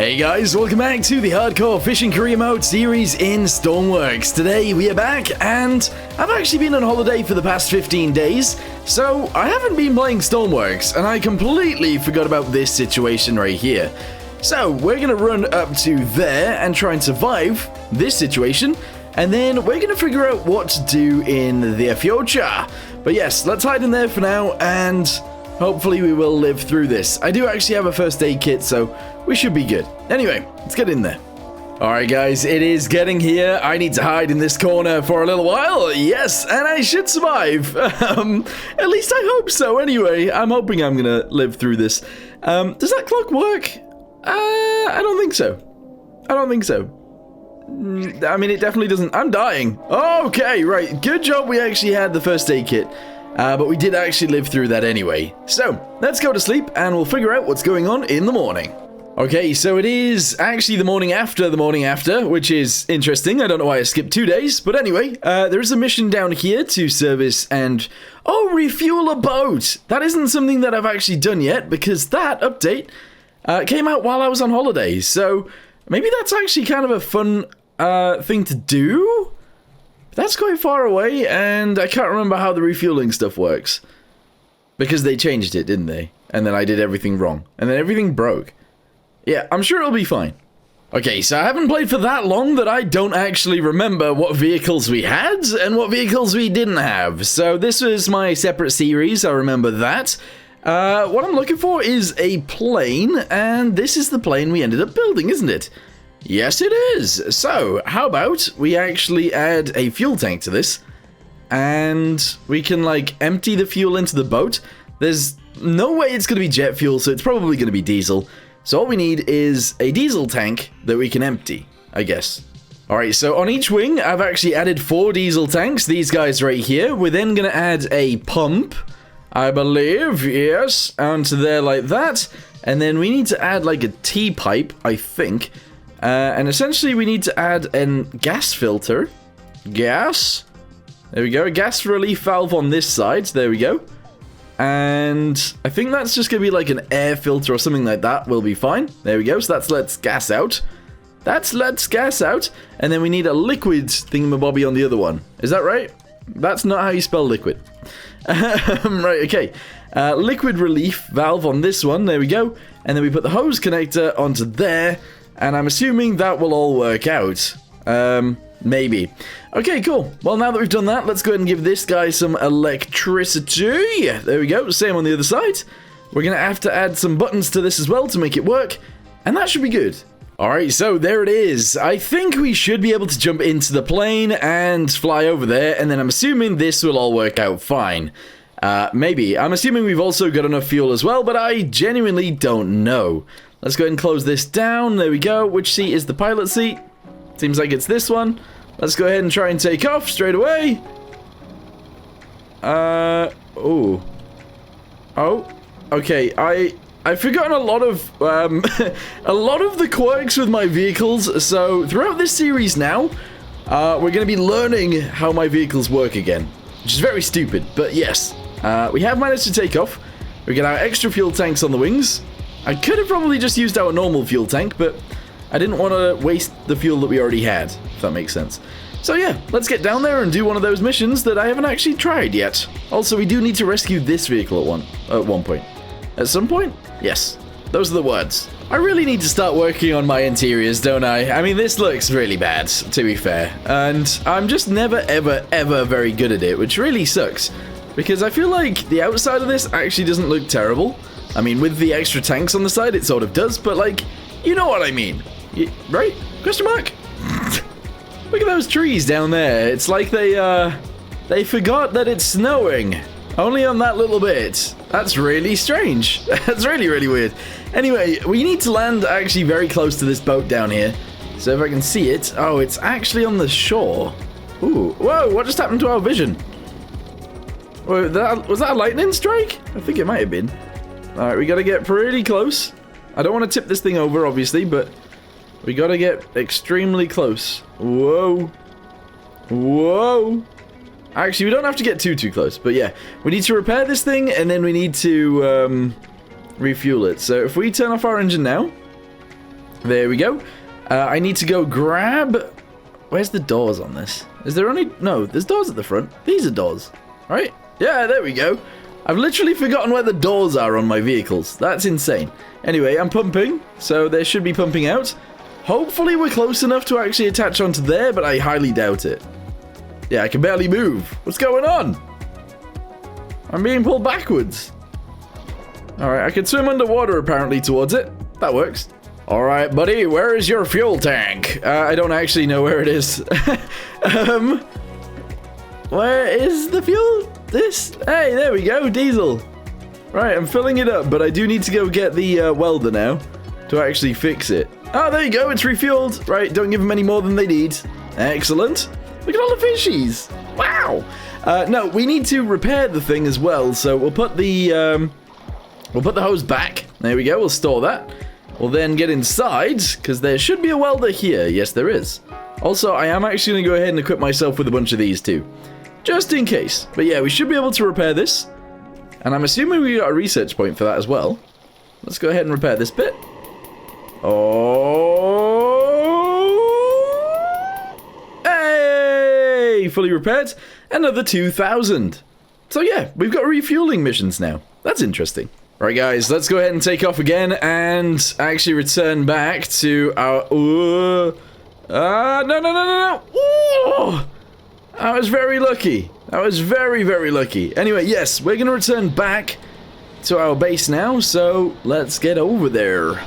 Hey guys, welcome back to the Hardcore Fishing Career Mode series in Stormworks. Today we are back, and I've actually been on holiday for the past 15 days, so I haven't been playing Stormworks, and I completely forgot about this situation right here. So we're gonna run up to there and try and survive this situation, and then we're gonna figure out what to do in the future. But yes, let's hide in there for now, and hopefully we will live through this. I do actually have a first aid kit, so we should be good. Anyway, let's get in there. Alright guys, it is getting here. I need to hide in this corner for a little while. Yes, and I should survive. At least I hope so anyway. I'm hoping I'm gonna live through this. Does that clock work? I don't think so. I don't think so. I mean, it definitely doesn't. I'm dying. Okay, right. Good job we actually had the first aid kit. But we did actually live through that anyway. So, let's go to sleep and we'll figure out what's going on in the morning. Okay, so it is actually the morning after, which is interesting. I don't know why I skipped 2 days, but anyway, there is a mission down here to service and, refuel a boat. That isn't something that I've actually done yet, because that update came out while I was on holiday. So, maybe that's actually kind of a fun thing to do? That's quite far away, and I can't remember how the refueling stuff works. Because they changed it, didn't they? And then I did everything wrong. And then everything broke. Yeah, I'm sure it'll be fine. Okay, so I haven't played for that long that I don't actually remember what vehicles we had and what vehicles we didn't have. So this was my separate series, I remember that. What I'm looking for is a plane, and this is the plane we ended up building, isn't it? Yes, it is. So, how about we actually add a fuel tank to this, and we can, like, empty the fuel into the boat. There's no way it's going to be jet fuel, so it's probably going to be diesel. So all we need is a diesel tank that we can empty, I guess. Alright, so on each wing, I've actually added 4 diesel tanks, these guys right here. We're then going to add a pump, I believe, yes, onto there like that. And then we need to add, like, a T-pipe, I think. And essentially we need to add a gas filter. Gas. There we go, a gas relief valve on this side, there we go. And I think that's just going to be like an air filter or something like that. Will be fine. There we go. So that's let's gas out. That's let's gas out. And then we need a liquid thingamabobby on the other one. Is that right? That's not how you spell liquid. Right, okay. Liquid relief valve on this one. There we go. And then we put the hose connector onto there. And I'm assuming that will all work out. Maybe. Okay, cool. Well, now that we've done that, let's go ahead and give this guy some electricity. There we go. Same on the other side. We're going to have to add some buttons to this as well to make it work. And that should be good. Alright, so there it is. I think we should be able to jump into the plane and fly over there. And then I'm assuming this will all work out fine. Maybe. I'm assuming we've also got enough fuel as well, but I genuinely don't know. Let's go ahead and close this down. There we go. Which seat is the pilot seat? Seems like it's this one. Let's go ahead and try and take off straight away. Oh. Okay, I've forgotten a lot of a lot of the quirks with my vehicles. So throughout this series now, we're going to be learning how my vehicles work again, which is very stupid. But yes, we have managed to take off. We get our extra fuel tanks on the wings. I could have probably just used our normal fuel tank, but I didn't want to waste the fuel that we already had, if that makes sense. So yeah, let's get down there and do one of those missions that I haven't actually tried yet. Also, we do need to rescue this vehicle at one point. At some point? Yes. Those are the words. I really need to start working on my interiors, don't I? I mean, this looks really bad, to be fair. And I'm just never, ever, ever very good at it, which really sucks. Because I feel like the outside of this actually doesn't look terrible. I mean, with the extra tanks on the side, it sort of does, but like, you know what I mean. Right? Question mark? Look at those trees down there. It's like they forgot that it's snowing. Only on that little bit. That's really strange. That's really, really weird. Anyway, we need to land actually very close to this boat down here. So if I can see it. Oh, it's actually on the shore. Ooh. Whoa, what just happened to our vision? Wait, was that a lightning strike? I think it might have been. Alright, we gotta get pretty close. I don't want to tip this thing over, obviously, but we gotta get extremely close. Whoa. Whoa. Actually, we don't have to get too close, but yeah. We need to repair this thing, and then we need to refuel it. So if we turn off our engine now, There we go. I need to go grab... Where's the doors on this? Is there only... No, there's doors at the front. These are doors, right? Yeah, there we go. I've literally forgotten where the doors are on my vehicles. That's insane. Anyway, I'm pumping, so they should be pumping out. Hopefully we're close enough to actually attach onto there, but I highly doubt it. Yeah, I can barely move. What's going on? I'm being pulled backwards. Alright, I can swim underwater apparently towards it. That works. Alright, buddy, where is your fuel tank? I don't actually know where it is. Where is the fuel? This? Hey, there we go, diesel. Right, I'm filling it up, but I do need to go get the welder now to actually fix it. Oh, there you go, it's refueled. Right, don't give them any more than they need. Excellent. Look at all the fishies. Wow. No, we need to repair the thing as well, so we'll put the hose back. There we go, we'll store that. We'll then get inside, because there should be a welder here. Yes, there is. Also, I am actually going to go ahead and equip myself with a bunch of these too. Just in case. But yeah, we should be able to repair this. And I'm assuming we got a research point for that as well. Let's go ahead and repair this bit. Oh! Hey! Fully repaired. Another 2,000. So yeah, we've got refueling missions now. That's interesting. Right, guys, let's go ahead and take off again and actually return back to our... no. Ooh! I was very lucky. I was very, very lucky. Anyway, yes, we're going to return back to our base now, so let's get over there.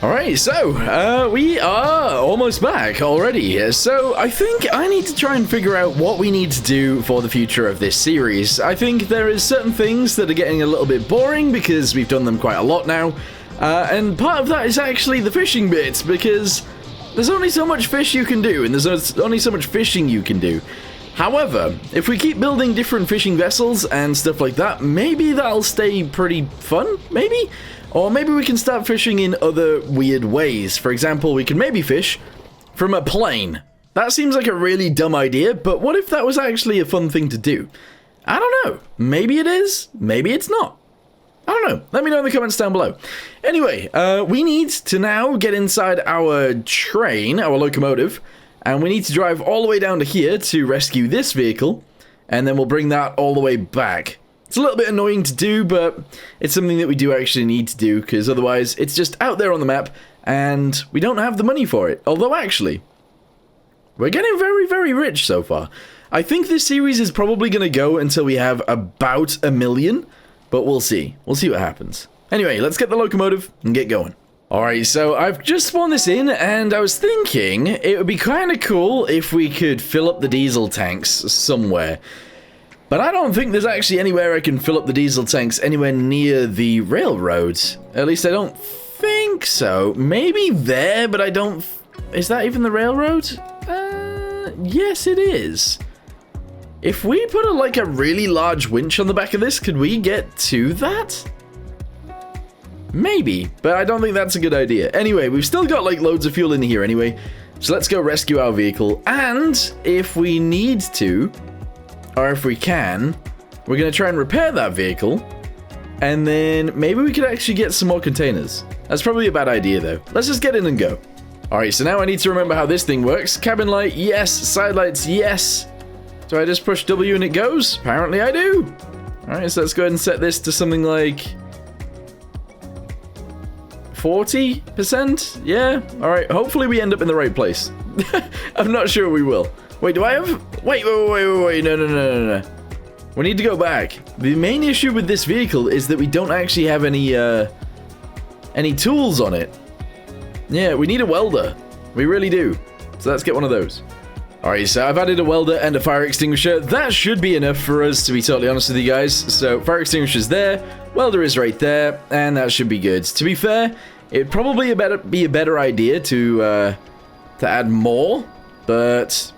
Alright, so, we are almost back already. So, I think I need to try and figure out what we need to do for the future of this series. I think there is certain things that are getting a little bit boring because we've done them quite a lot now. And part of that is actually the fishing bit, because there's only so much fish you can do, and there's only so much fishing you can do. However, if we keep building different fishing vessels and stuff like that, maybe that'll stay pretty fun, maybe? Or maybe we can start fishing in other weird ways. For example, we can maybe fish from a plane. That seems like a really dumb idea, but what if that was actually a fun thing to do? I don't know. Maybe it is, maybe it's not. I don't know. Let me know in the comments down below. Anyway, we need to now get inside our train, our locomotive, and we need to drive all the way down to here to rescue this vehicle, and then we'll bring that all the way back. It's a little bit annoying to do, but it's something that we do actually need to do, because otherwise it's just out there on the map, and we don't have the money for it. Although, actually, we're getting very, very rich so far. I think this series is probably going to go until we have about 1 million, but we'll see. We'll see what happens. Anyway, let's get the locomotive and get going. Alright, so I've just spawned this in, and I was thinking it would be kind of cool if we could fill up the diesel tanks somewhere. But I don't think there's actually anywhere I can fill up the diesel tanks anywhere near the railroads. At least I don't think so. Maybe there, but I don't... Is that even the railroad? Yes it is. If we put like a really large winch on the back of this, could we get to that? Maybe, but I don't think that's a good idea. Anyway, we've still got like loads of fuel in here anyway. So let's go rescue our vehicle. And if we need to... Or if we can, we're going to try and repair that vehicle, and then maybe we could actually get some more containers. That's probably a bad idea though. Let's just get in and go. Alright, so now I need to remember how this thing works. Cabin light, yes. Side lights, yes. Do I just push W and it goes? Apparently I do. Alright, so let's go ahead and set this to something like 40%? Yeah, alright. Hopefully we end up in the right place. I'm not sure we will. Wait, do I have... Wait, no. We need to go back. The main issue with this vehicle is that we don't actually have any tools on it. Yeah, we need a welder. We really do. So let's get one of those. Alright, so I've added a welder and a fire extinguisher. That should be enough for us, to be totally honest with you guys. So, fire extinguisher's there, welder is right there, and that should be good. To be fair, it'd probably be a better idea to to add more, but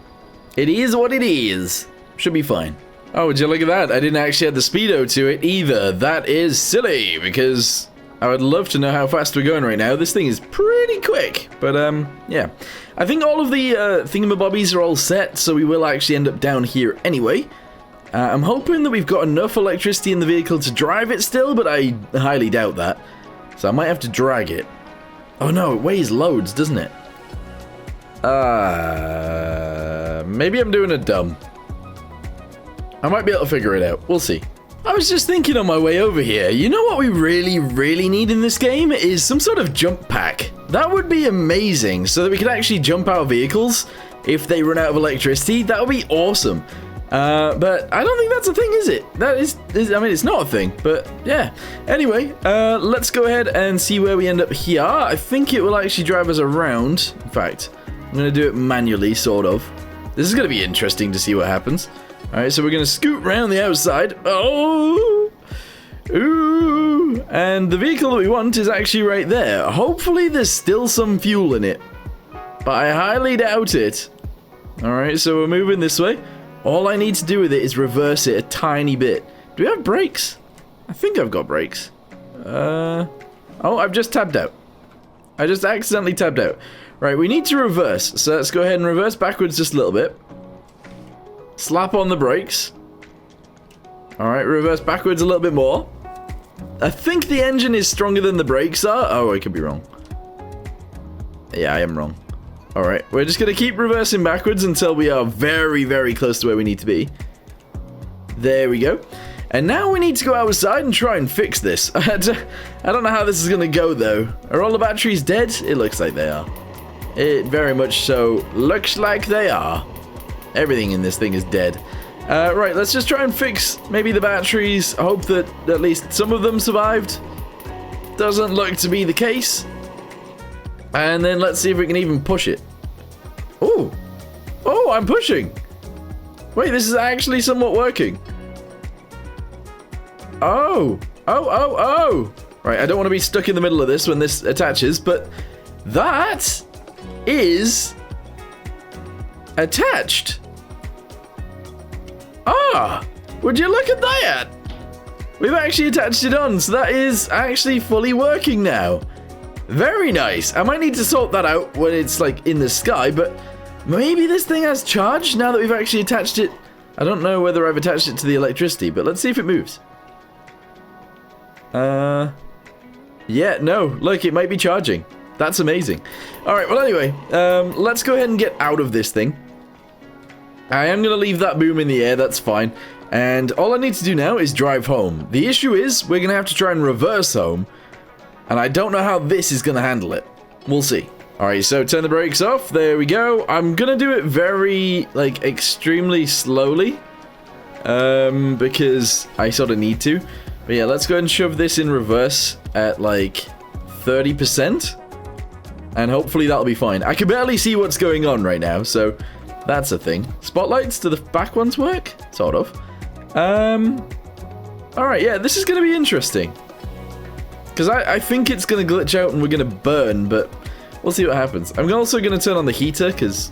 it is what it is. Should be fine. Oh, would you look at that? I didn't actually add the speedo to it either. That is silly, because I would love to know how fast we're going right now. This thing is pretty quick, but yeah. I think all of the thingamabobbies are all set, so we will actually end up down here anyway. I'm hoping that we've got enough electricity in the vehicle to drive it still, but I highly doubt that. So I might have to drag it. Oh no, it weighs loads, doesn't it? Maybe I'm doing it dumb. I might be able to figure it out. We'll see. I was just thinking on my way over here, you know what we really, really need in this game is some sort of jump pack. That would be amazing, so that we could actually jump our vehicles if they run out of electricity. That would be awesome. But I don't think that's a thing, is it? That is, I mean, it's not a thing, but yeah. Anyway, let's go ahead and see where we end up here. I think it will actually drive us around. In fact, I'm going to do it manually, sort of. This is going to be interesting to see what happens. Alright, so we're going to scoot around the outside. Oh! Ooh! And the vehicle that we want is actually right there. Hopefully there's still some fuel in it. But I highly doubt it. Alright, so we're moving this way. All I need to do with it is reverse it a tiny bit. Do we have brakes? I think I've got brakes. Oh, I've just tabbed out. I just accidentally tabbed out. Right, we need to reverse. So let's go ahead and reverse backwards just a little bit. Slap on the brakes. Alright, reverse backwards a little bit more. I think the engine is stronger than the brakes are. Oh, I could be wrong. Yeah, I am wrong. Alright, we're just going to keep reversing backwards until we are very, very close to where we need to be. There we go. And now we need to go outside and try and fix this. I don't know how this is going to go, though. Are all the batteries dead? It looks like they are. It very much so looks like they are. Everything in this thing is dead. Right, let's just try and fix maybe the batteries. I hope that at least some of them survived. Doesn't look to be the case. And then let's see if we can even push it. Oh! Oh, I'm pushing! Wait, this is actually somewhat working. Oh! Oh! Right, I don't want to be stuck in the middle of this when this attaches, but that is attached. Ah! Would you look at that? We've actually attached it on, so that is actually fully working now. Very nice. I might need to sort that out when it's like in the sky, but maybe this thing has charge now that we've actually attached it. I don't know whether I've attached it to the electricity, but let's see if it moves. Yeah, no, look, it might be charging. That's amazing. Alright, well anyway, let's go ahead and get out of this thing. I am going to leave that boom in the air, that's fine. And all I need to do now is drive home. The issue is, we're going to have to try and reverse home. And I don't know how this is going to handle it. We'll see. Alright, so turn the brakes off. There we go. I'm going to do it very, like, extremely slowly. Because I sort of need to. But yeah, let's go ahead and shove this in reverse at, like, 30%. And hopefully that'll be fine. I can barely see what's going on right now, so that's a thing. Spotlights, do the back ones work? Sort of. Alright, yeah, this is going to be interesting. Because I think it's going to glitch out and we're going to burn, but we'll see what happens. I'm also going to turn on the heater, because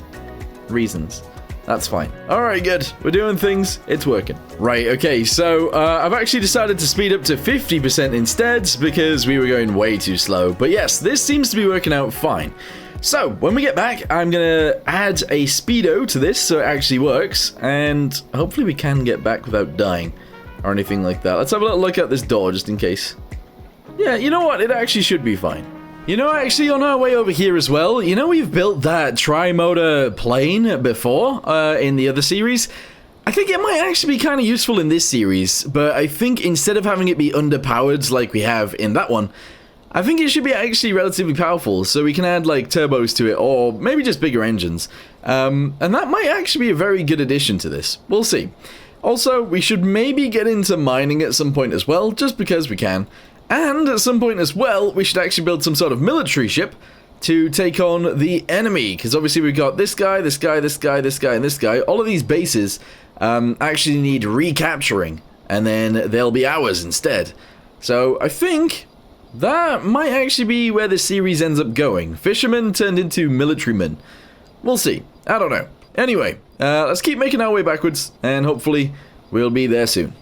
reasons. That's fine. Alright, good. We're doing things. It's working. Right, okay, so I've actually decided to speed up to 50% instead, because we were going way too slow. But yes, this seems to be working out fine. So, when we get back, I'm going to add a speedo to this so it actually works, and hopefully we can get back without dying, or anything like that. Let's have a little look at this door, just in case. Yeah, you know what? It actually should be fine. You know, actually, on our way over here as well, you know we've built that tri-motor plane before in the other series? I think it might actually be kind of useful in this series, but I think instead of having it be underpowered like we have in that one, I think it should be actually relatively powerful, so we can add like turbos to it, or maybe just bigger engines. And that might actually be a very good addition to this. We'll see. Also, we should maybe get into mining at some point as well, just because we can. And at some point as well, we should actually build some sort of military ship to take on the enemy. Because obviously we've got this guy, this guy, this guy, this guy, and this guy. All of these bases actually need recapturing. And then they'll be ours instead. So I think that might actually be where the series ends up going. Fishermen turned into militarymen. We'll see. I don't know. Anyway, let's keep making our way backwards, and hopefully we'll be there soon.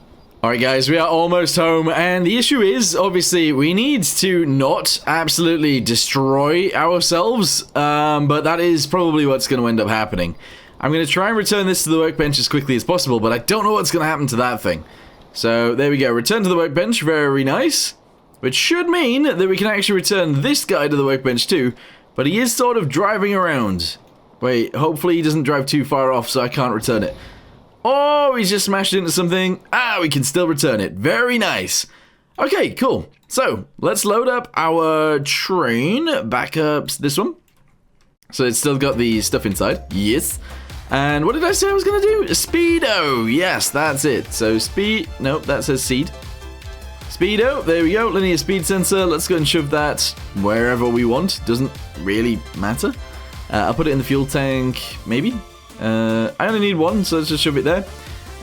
Alright guys, we are almost home, and the issue is, obviously, we need to not absolutely destroy ourselves, but that is probably what's going to end up happening. I'm going to try and return this to the workbench as quickly as possible, but I don't know what's going to happen to that thing. So, there we go. Return to the workbench. Very nice. Which should mean that we can actually return this guy to the workbench too, but he is sort of driving around. Wait, hopefully he doesn't drive too far off so I can't return it. Oh, he's just smashed into something. Ah, we can still return it. Very nice. Okay, cool. So, let's load up our train. Back up this one. So, it's still got the stuff inside. Yes. And what did I say I was going to do? Speedo. Yes, that's it. So, nope, that says seed. Speedo. There we go. Linear speed sensor. Let's go and shove that wherever we want. Doesn't really matter. I'll put it in the fuel tank, maybe. I only need one, so let's just shove it there.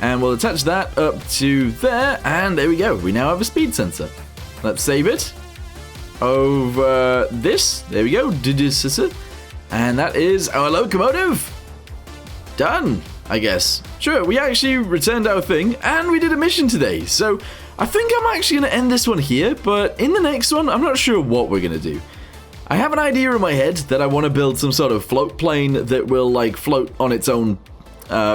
And we'll attach that up to there, and there we go. We now have a speed sensor. Let's save it. Over this. There we go. And that is our locomotive. Done, I guess. Sure, we actually returned our thing, and we did a mission today. So, I think I'm actually going to end this one here, but in the next one, I'm not sure what we're going to do. I have an idea in my head that I want to build some sort of float plane that will, like, float on its own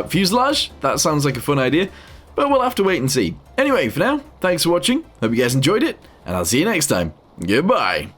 fuselage. That sounds like a fun idea, but we'll have to wait and see. Anyway, for now, thanks for watching. Hope you guys enjoyed it, and I'll see you next time. Goodbye.